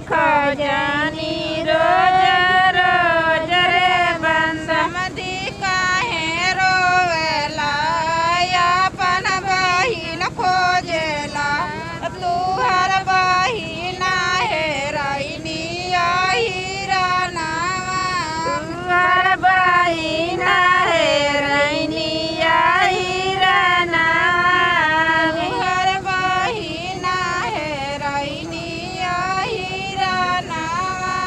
खजानी रोज रोज रे बंसमती काहे रोवेला अपन बहिन खोजेला तू हर बहिना हेराइनी हीरा नावा हर बहिना हेराइनी हीरा नावा हर बहिना हेराइनी हीरा नावा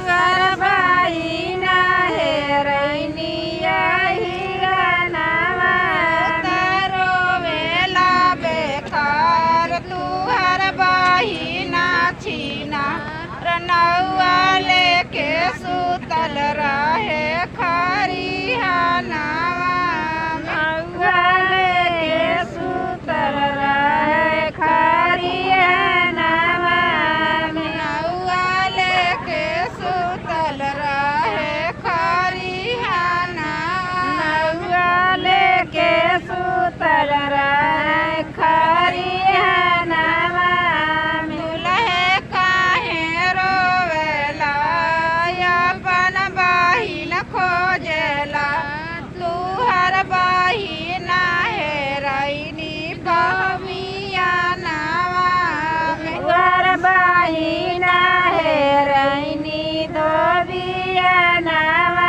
हर बहिना हेराइनी हीरा नावा तारो वेला बेकार तू हर बहिना छीना रनौआ लेके सुतल रहे खरिहा नावा नौआ लेके सुतल रहे खरिहा नावा नौआ लेके सुतल रहे खरिहा नावा नौआ लेके सुतल रहे खरिहा नावा दुल्हे काहे रोवेला अपन बहिन खोजेला तू हर बहिना हेराइनी बहमिया नावा हर बहिना हेराइनी धोबिया नावा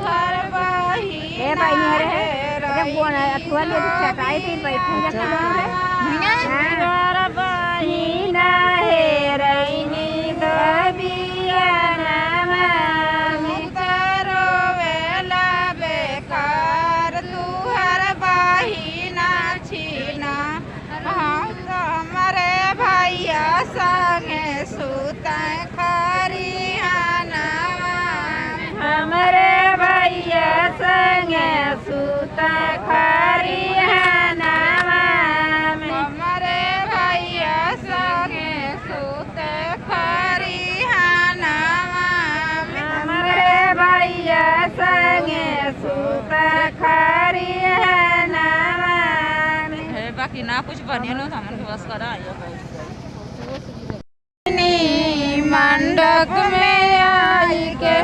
हर बहिना हर बहिना हेराइनी धोबिया नावा तारो वेला बेकार तू हर बहिना छीना हमरे भैया संगे सुतै खरिहा नावा हमरे भैया संगे सुतै खरिहा नावा हमरे भैया संगे सुतै खरिहा नावा हमरे भैया संगे सुतै खरिहा नावा बाकी ना कुछ बने लो हमन के बस करा मंडक में आई के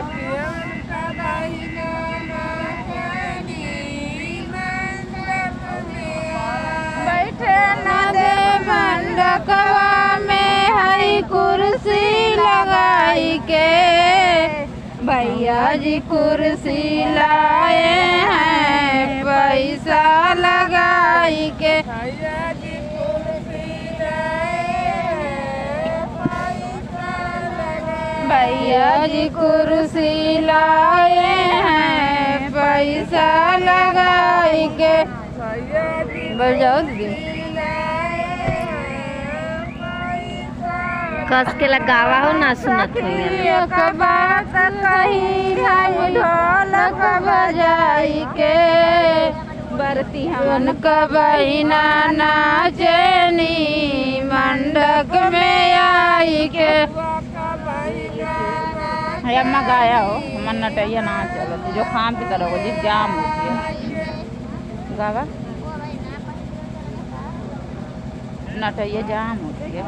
बैठे न दे मंडकवा में हई कुर्सी लगाई के भैया जी कुर्सी लाए हैं पैसा लगाई के भैया जी कुर्सी लाए हैं पैसा लगाई के बजाओ कस के लगावा हो ना सुनत बात कही ढोलक बजाई के बरती हमन कबहिना नाचनी मंडक में आई के अम्मा गाया हो हमन नटैया ना चलत जो खाम की तरह जी जाम होती है गावा नटैया जाम होती है